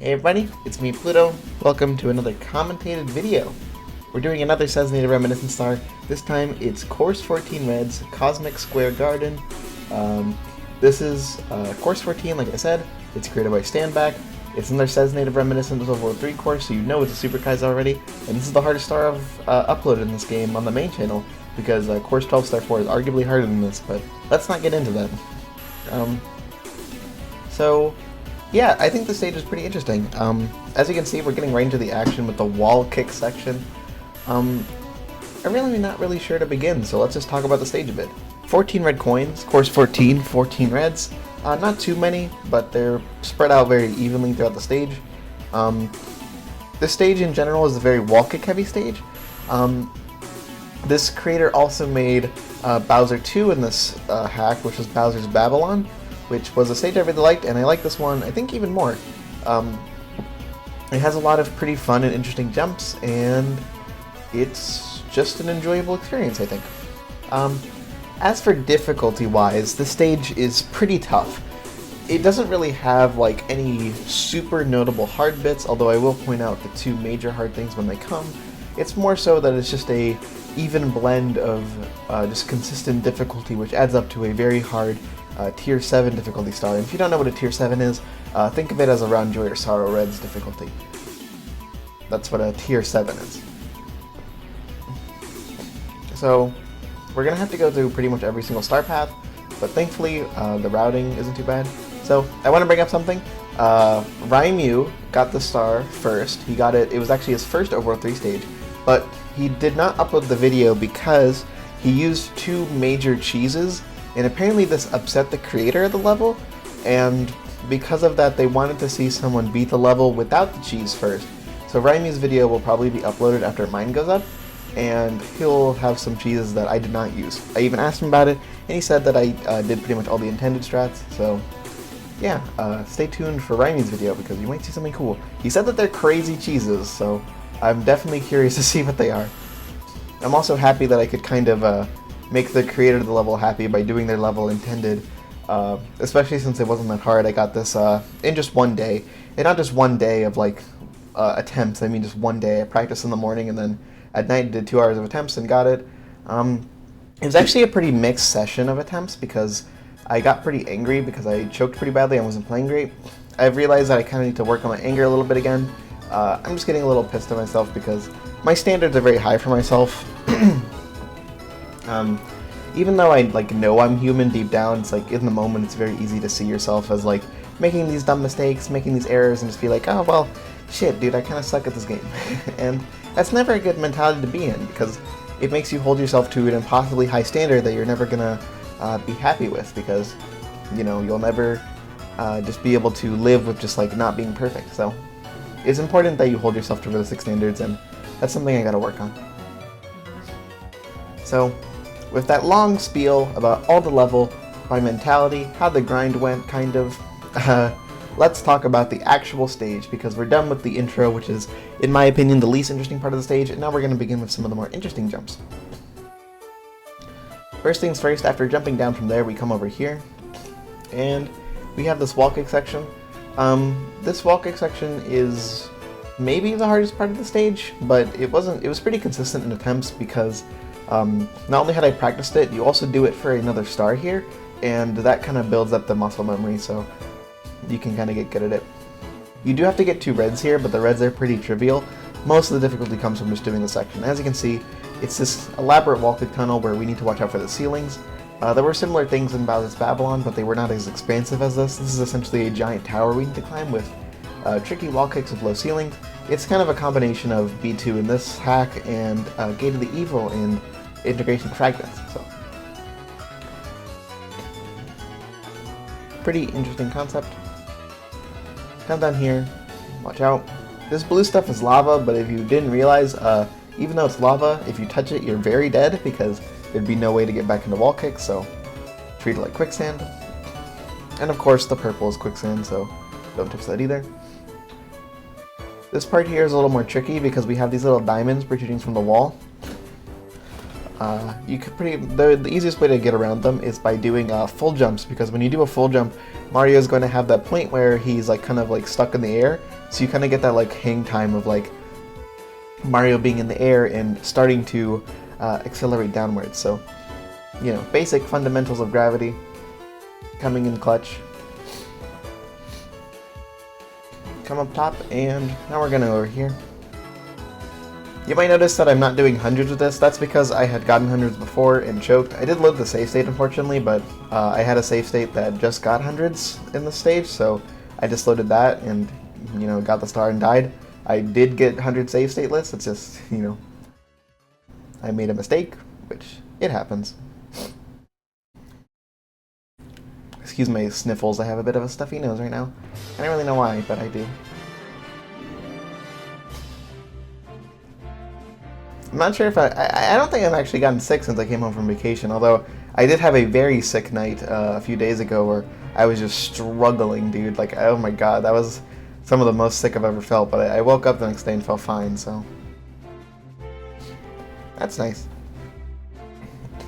Hey everybody, it's me Pluto. Welcome to another commentated video. We're doing another SezNative Reminiscence star. This time it's Course 14 Red's Cosmic Square Garden. This is Course 14, like I said. It's created by Standback. It's another SezNative Reminiscence Level 3 course, so you know it's a Super Kai's already. And this is the hardest star I've uploaded in this game on the main channel, because Course 12 Star 4 is arguably harder than this, but let's not get into that. So, yeah, I think the stage is pretty interesting. As you can see, we're getting right into the action with the wall kick section. I'm really not really sure to begin, so let's just talk about the stage a bit. 14 red coins, course 14, 14 reds. Not too many, but they're spread out very evenly throughout the stage. This stage in general is a very wall kick heavy stage. This creator also made Bowser 2 in this hack, which was Bowser's Babylon, which was a stage I really liked, and I like this one, I think, even more. It has a lot of pretty fun and interesting jumps, and it's just an enjoyable experience, I think. As for difficulty-wise, the stage is pretty tough. It doesn't really have like any super notable hard bits, although I will point out the two major hard things when they come. It's more so that it's just a even blend of just consistent difficulty, which adds up to a very hard Tier 7 difficulty star. And if you don't know what a Tier 7 is, think of it as around Joy or Sorrow Red's difficulty. That's what a Tier 7 is. So, we're going to have to go through pretty much every single star path, but thankfully the routing isn't too bad. So, I want to bring up something. Raimu got the star first. He got it, it was actually his first Overworld 3 stage, but he did not upload the video because he used two major cheeses, and apparently this upset the creator of the level, and because of that they wanted to see someone beat the level without the cheese first. So Raimu's video will probably be uploaded after mine goes up, and he'll have some cheeses that I did not use. I even asked him about it, and he said that I did pretty much all the intended strats, so yeah, stay tuned for Raimu's video because you might see something cool. He said that they're crazy cheeses, so I'm definitely curious to see what they are. I'm also happy that I could kind of make the creator of the level happy by doing their level intended, especially since it wasn't that hard. I got this in just one day, and not just one day of like attempts, I mean just one day. I practiced in the morning and then at night did 2 hours of attempts and got it. It was actually a pretty mixed session of attempts because I got pretty angry because I choked pretty badly and wasn't playing great. I've realized that I kind of need to work on my anger a little bit again. I'm just getting a little pissed at myself because my standards are very high for myself. Even though I know I'm human deep down, it's like in the moment it's very easy to see yourself as like making these dumb mistakes, making these errors, and just be like, oh well, shit dude, I kind of suck at this game. And that's never a good mentality to be in because it makes you hold yourself to an impossibly high standard that you're never gonna be happy with, because you know you'll never just be able to live with just like not being perfect. So it's important that you hold yourself to realistic standards, and that's something I gotta work on. So, with that long spiel about all the level, my mentality, how the grind went, kind of, let's talk about the actual stage, because we're done with the intro, which is, in my opinion, the least interesting part of the stage, and now we're going to begin with some of the more interesting jumps. First things first, after jumping down from there, we come over here, and we have this wall kick section. This wall kick section is maybe the hardest part of the stage, but it was pretty consistent in attempts because not only had I practiced it, you also do it for another star here, and that kind of builds up the muscle memory, so you can kind of get good at it. You do have to get 2 reds here, but the reds are pretty trivial. Most of the difficulty comes from just doing the section. As you can see, it's this elaborate wall kick tunnel where we need to watch out for the ceilings. There were similar things in Bowser's Babylon, but they were not as expansive as this. This is essentially a giant tower we need to climb with tricky wall kicks with low ceilings. It's kind of a combination of B2 in this hack and Gate of the Evil in Integration Fragments. So, pretty interesting concept. Come down here, watch out. This blue stuff is lava, but if you didn't realize, even though it's lava, if you touch it, you're very dead because there'd be no way to get back into wall kicks, so treat it like quicksand. And of course, the purple is quicksand, so don't touch that either. This part here is a little more tricky because we have these little diamonds protruding from the wall. the easiest way to get around them is by doing full jumps, because when you do a full jump, Mario is going to have that point where he's like kind of like stuck in the air, so you kind of get that like hang time of like Mario being in the air and starting to accelerate downwards. So, you know, basic fundamentals of gravity coming in clutch. Come up top, and now we're gonna go over here. You might notice that I'm not doing hundreds with this. That's because I had gotten hundreds before and choked. I did load the save state, unfortunately, but I had a save state that just got hundreds in the stage, so I just loaded that and, you know, got the star and died. I did get 100 Savestateless. It's just, you know, I made a mistake, which it happens. Excuse my sniffles, I have a bit of a stuffy nose right now. I don't really know why, but I do. I'm not sure if I don't think I've actually gotten sick since I came home from vacation, although I did have a very sick night a few days ago where I was just struggling, dude. Like, oh my god, that was some of the most sick I've ever felt, but I woke up the next day and felt fine, so that's nice.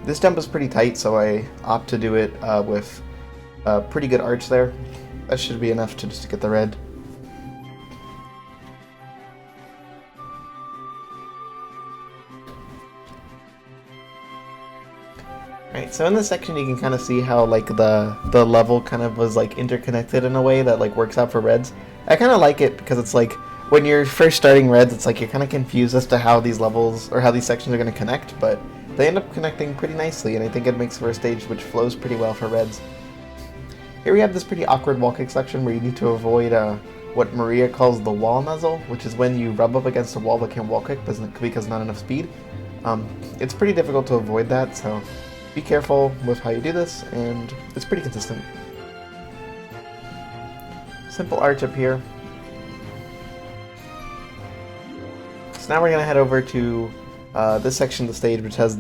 This jump is pretty tight, so I opt to do it with a pretty good arch there. That should be enough to just get the red. Alright, so in this section you can kind of see how like the level kind of was like interconnected in a way that like works out for reds. I kind of like it because it's like when you're first starting reds, it's like you're kind of confused as to how these levels or how these sections are going to connect, but they end up connecting pretty nicely, and I think it makes for a stage which flows pretty well for reds. Here we have this pretty awkward wall kick section where you need to avoid what Maria calls the wall nuzzle, which is when you rub up against a wall but can't wall kick because not enough speed. It's pretty difficult to avoid that, so be careful with how you do this, and it's pretty consistent. Simple arch up here. So now we're going to head over to this section of the stage, which has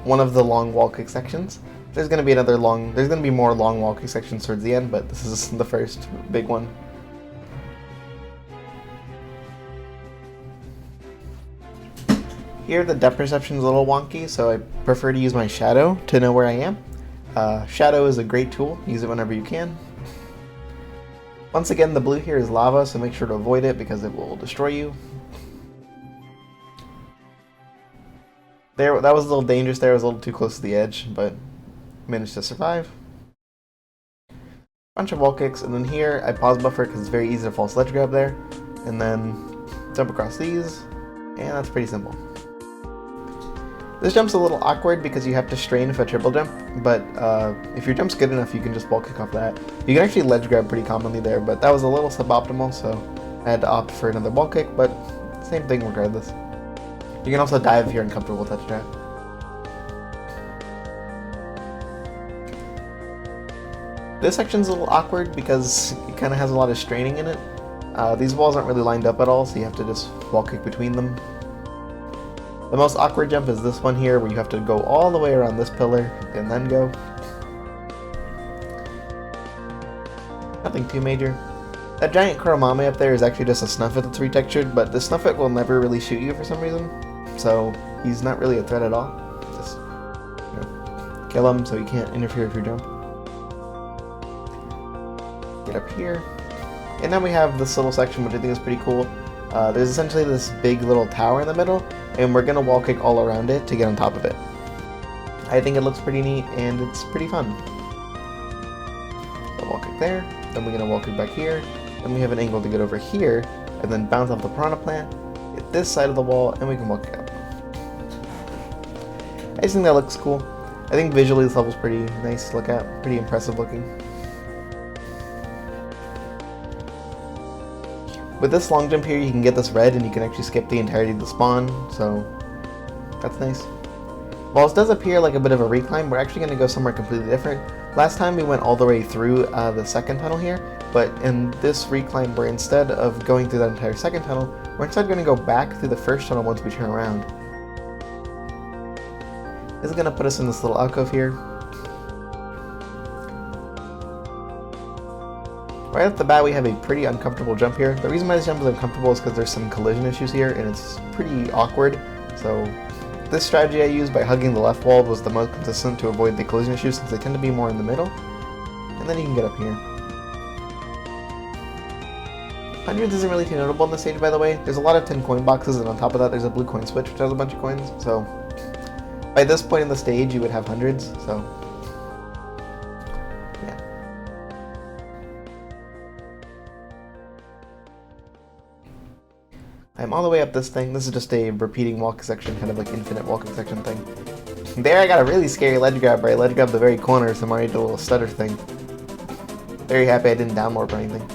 one of the long wall kick sections. There's going to be more long wall kick sections towards the end, but this is the first big one. Here the depth perception is a little wonky, so I prefer to use my shadow to know where I am. Shadow is a great tool, use it whenever you can. Once again, the blue here is lava, so make sure to avoid it because it will destroy you. There, that was a little dangerous there, I was a little too close to the edge, but managed to survive. Bunch of wall kicks, and then here I pause buffer because it's very easy to false ledge grab there, and then jump across these, and that's pretty simple. This jump's a little awkward because you have to strain for a triple jump, but if your jump's good enough, you can just wall kick off that. You can actually ledge grab pretty commonly there, but that was a little suboptimal, so I had to opt for another wall kick, but same thing regardless. You can also dive if you're uncomfortable with that trap. This section's a little awkward because it kind of has a lot of straining in it. These walls aren't really lined up at all, so you have to just wall kick between them. The most awkward jump is this one here, where you have to go all the way around this pillar and then go. Nothing too major. That giant Kuromame up there is actually just a Snuffit that's retextured, but the Snuffit will never really shoot you for some reason, so he's not really a threat at all. Just, you know, kill him so he can't interfere with your jump. Get up here. And then we have this little section which I think is pretty cool. There's essentially this big little tower in the middle, and we're gonna wall kick all around it to get on top of it. I think it looks pretty neat, and it's pretty fun. So wall kick there, then we're gonna wall kick back here, then we have an angle to get over here, and then bounce off the piranha plant, hit this side of the wall, and we can wall kick up. I just think that looks cool. I think visually this level's pretty nice to look at, pretty impressive looking. With this long jump here, you can get this red and you can actually skip the entirety of the spawn, so that's nice. While this does appear like a bit of a reclimb, we're actually going to go somewhere completely different. Last time we went all the way through the second tunnel here, but in this reclimb, we're instead of going through that entire second tunnel, we're instead going to go back through the first tunnel once we turn around. This is going to put us in this little alcove here. Right off the bat, we have a pretty uncomfortable jump here. The reason why this jump is uncomfortable is because there's some collision issues here, and it's pretty awkward, so this strategy I used by hugging the left wall was the most consistent to avoid the collision issues since they tend to be more in the middle. And then you can get up here. Hundreds isn't really too notable in this stage, by the way. There's a lot of 10 coin boxes, and on top of that there's a blue coin switch which has a bunch of coins, so by this point in the stage you would have hundreds, so yeah. I'm all the way up this thing. This is just a repeating walking section, kind of like infinite walking section thing. There I got a really scary ledge grab where I ledge grabbed the very corner, so Mario did a little stutter thing. Very happy I didn't down warp or anything.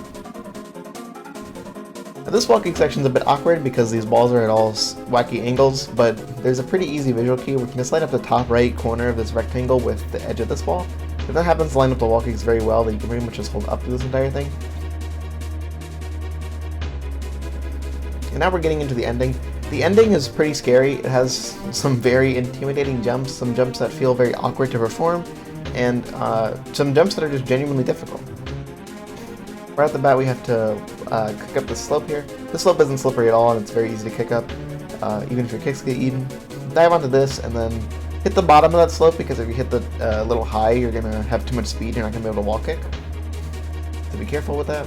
Now, this walking section is a bit awkward because these walls are at all wacky angles, but there's a pretty easy visual cue. We can just line up the top right corner of this rectangle with the edge of this wall. If that happens to line up the wall kicks very well, then you can pretty much just hold up to this entire thing. And now we're getting into the ending. The ending is pretty scary. It has some very intimidating jumps, some jumps that feel very awkward to perform, and some jumps that are just genuinely difficult. Right at the bat we have to kick up this slope here. This slope isn't slippery at all and it's very easy to kick up, even if your kicks get eaten. Dive onto this and then hit the bottom of that slope, because if you hit the little high you're going to have too much speed, you're not going to be able to wall kick. So be careful with that.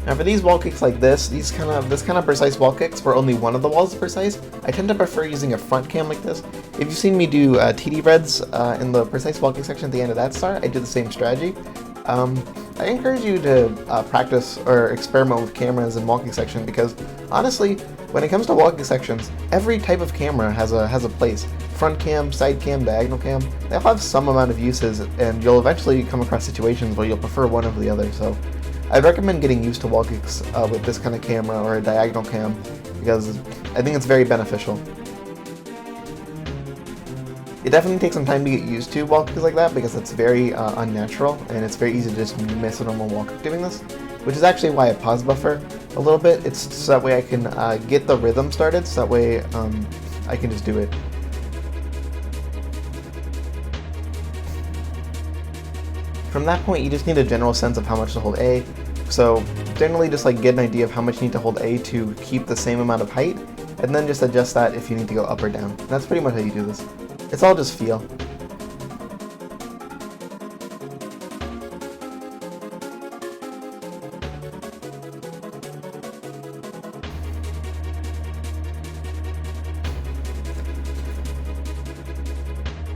Now for these wall kicks like this, this kind of precise wall kicks where only one of the walls is precise, I tend to prefer using a front cam like this. If you've seen me do TD Reds in the precise wall kick section at the end of that star, I do the same strategy. I encourage you to practice or experiment with cameras in walking section, because honestly, when it comes to walking sections, every type of camera has a place. Front cam, side cam, diagonal cam, they all have some amount of uses, and you'll eventually come across situations where you'll prefer one over the other. So I'd recommend getting used to wall kicks with this kind of camera or a diagonal cam, because I think it's very beneficial. It definitely takes some time to get used to wall kicks like that, because it's very unnatural and it's very easy to just miss a normal wall kick doing this, which is actually why I pause buffer a little bit. It's so that way I can get the rhythm started, so that way I can just do it. From that point you just need a general sense of how much to hold A, so generally just like get an idea of how much you need to hold A to keep the same amount of height, and then just adjust that if you need to go up or down. And that's pretty much how you do this. It's all just feel.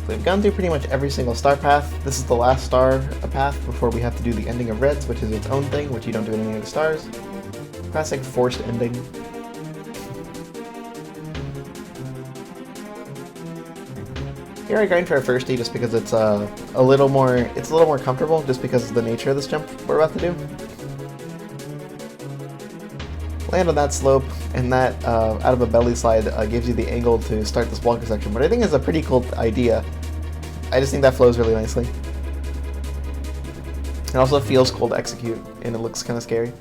So we've gone through pretty much every single star path. This is the last star path before we have to do the ending of Reds, which is its own thing, which you don't do in any of the stars. Classic forced ending. Here I grind for a first D just because it's a little more comfortable, just because of the nature of this jump we're about to do. Land on that slope, and that out of a belly slide gives you the angle to start this walking section, but I think it's a pretty cool idea. I just think that flows really nicely. It also feels cool to execute, and it looks kind of scary.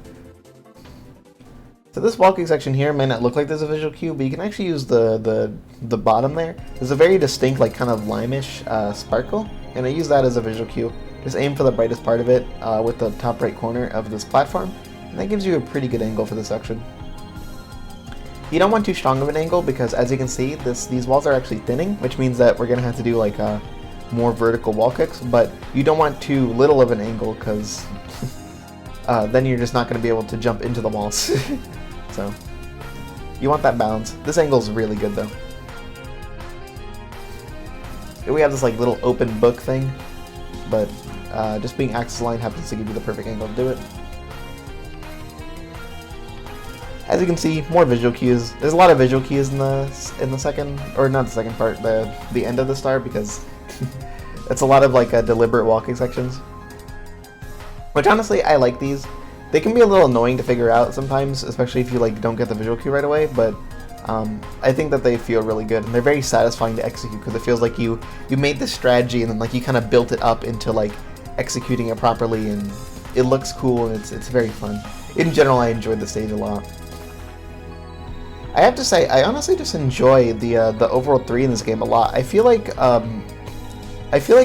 So this walking section here may not look like there's a visual cue, but you can actually use the bottom there. There's a very distinct, like kind of limeish sparkle, and I use that as a visual cue. Just aim for the brightest part of it with the top right corner of this platform, and that gives you a pretty good angle for this section. You don't want too strong of an angle, because as you can see, these walls are actually thinning, which means that we're going to have to do like more vertical wall kicks, but you don't want too little of an angle, because then you're just not going to be able to jump into the walls. So you want that balance. This angle is really good though. Here we have this like little open book thing, but just being axis aligned happens to give you the perfect angle to do it. As you can see, more visual cues. There's a lot of visual cues in the second, or not the second part, the end of the star, because it's a lot of like deliberate walking sections. Which honestly, I like these. They can be a little annoying to figure out sometimes, especially if you like don't get the visual cue right away, but I think that they feel really good, and they're very satisfying to execute, because it feels like you made this strategy and then like you kind of built it up into like executing it properly, and it looks cool, and it's very fun. In general, I enjoyed the stage a lot. I have to say, I honestly just enjoy the overall 3 in this game a lot. I feel like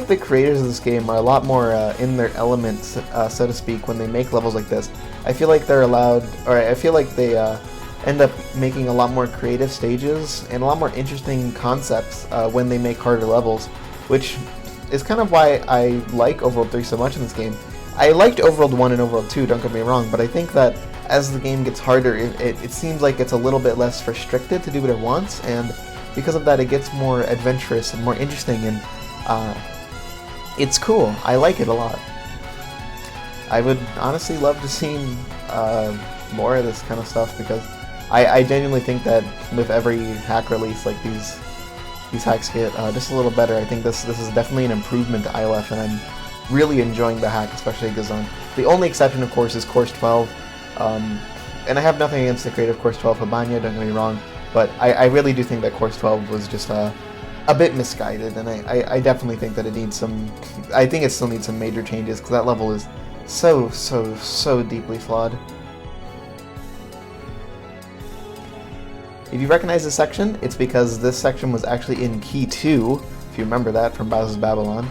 the creators of this game are a lot more in their elements, so to speak, when they make levels like this. I feel like they're allowed, or I feel like they end up making a lot more creative stages and a lot more interesting concepts when they make harder levels, which is kind of why I like Overworld 3 so much in this game. I liked Overworld 1 and Overworld 2, don't get me wrong, but I think that as the game gets harder, it seems like it's a little bit less restricted to do what it wants, and because of that it gets more adventurous and more interesting, and it's cool. I like it a lot. I would honestly love to see more of this kind of stuff, because I genuinely think that with every hack release, like these hacks get just a little better. I think this is definitely an improvement to ILF, and I'm really enjoying the hack, especially because the only exception, of course, is Course 12. And I have nothing against the creative Course 12 Habanya, don't get me wrong, but I really do think that Course 12 was just a bit misguided, and I definitely think that it needs some... I think it still needs some major changes, because that level is so deeply flawed. If you recognize this section, it's because this section was actually in Key 2, if you remember that, from Bowser's Babylon.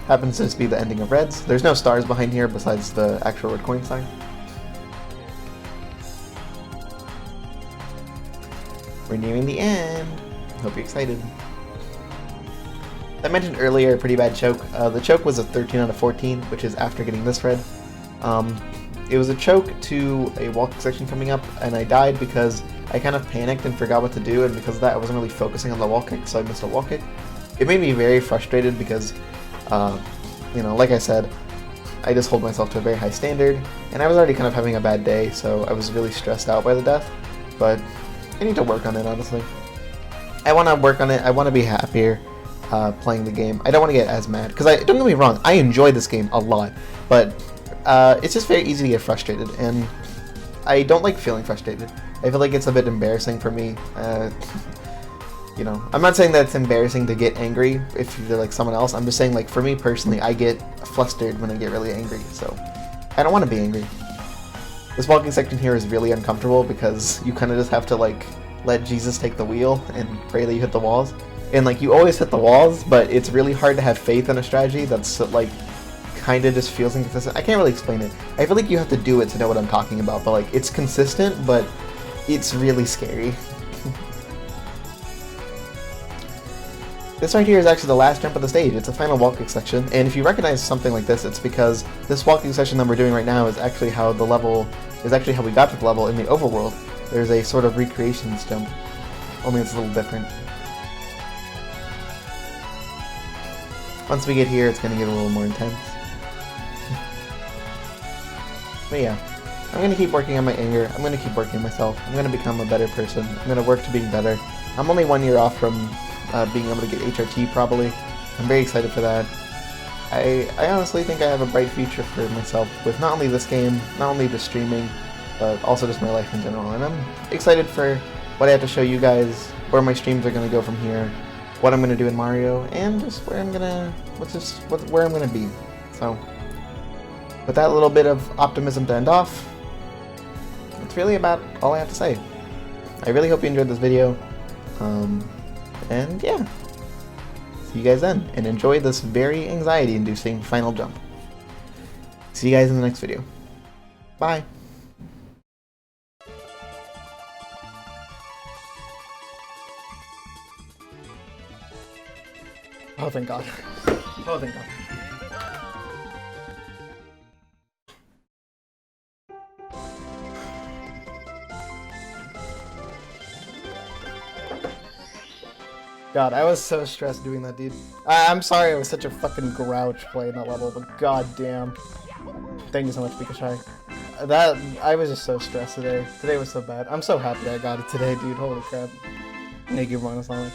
Happens to just be the ending of Reds. There's no stars behind here besides the actual recording sign. We're nearing the end. Hope you're excited. I mentioned earlier a pretty bad choke. The choke was a 13 out of 14, which is after getting this red. It was a choke to a wallkick section coming up, and I died because I kind of panicked and forgot what to do, and because of that I wasn't really focusing on the wallkick, so I missed a wallkick. It made me very frustrated because, you know, like I said, I just hold myself to a very high standard, and I was already kind of having a bad day, so I was really stressed out by the death, but I need to work on it, honestly. I want to work on it. I want to be happier playing the game. I don't want to get as mad, because don't get me wrong, I enjoy this game a lot, but it's just very easy to get frustrated, and I don't like feeling frustrated. I feel like it's a bit embarrassing for me. You know, I'm not saying that it's embarrassing to get angry if you're like someone else. I'm just saying, like, for me personally, I get flustered when I get really angry, so I don't want to be angry. This walking section here is really uncomfortable because you kind of just have to, like, let Jesus take the wheel and pray that you hit the walls. And, like, you always hit the walls, but it's really hard to have faith in a strategy that's, like, kind of just feels inconsistent. I can't really explain it. I feel like you have to do it to know what I'm talking about, but, like, it's consistent, but it's really scary. This right here is actually the last jump of the stage. It's the final wallkick section, and if you recognize something like this, it's because this wallkick section that we're doing right now is actually how the level is actually how we got to the level in the overworld. There's a sort of recreations jump, only it's a little different. Once we get here, it's gonna get a little more intense. But yeah, I'm gonna keep working on my anger. I'm gonna keep working on myself. I'm gonna become a better person. I'm gonna work to being better. I'm only 1 year off from being able to get HRT, probably. I'm very excited for that. I honestly think I have a bright future for myself with not only this game, not only just streaming, but also just my life in general. And I'm excited for what I have to show you guys, where my streams are going to go from here, what I'm going to do in Mario, and just where I'm going to, where I'm going to be. So, with that little bit of optimism to end off, that's really about all I have to say. I really hope you enjoyed this video. And yeah, see you guys then, and enjoy this very anxiety-inducing final jump. See you guys in the next video. Bye! Oh, thank God. Oh, thank God. God, I was so stressed doing that, dude. I'm sorry I was such a fucking grouch playing that level, but goddamn. Thank you so much, Pikachu. I was just so stressed today. Today was so bad. I'm so happy I got it today, dude. Holy crap. Thank you, Monosonic.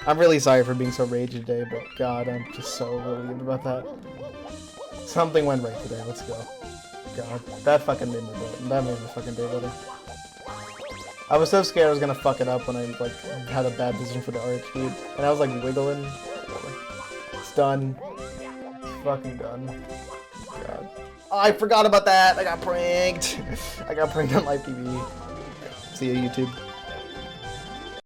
I'm really sorry for being so ragey today, but God, I'm just so relieved about that. Something went right today. Let's go. God, that fucking made me better. That made my fucking day better. I was so scared I was gonna fuck it up when I like had a bad position for the arch, dude. And I was like wiggling. It's done. It's fucking done. God. Oh, I forgot about that! I got pranked! I got pranked on live TV. See ya, YouTube.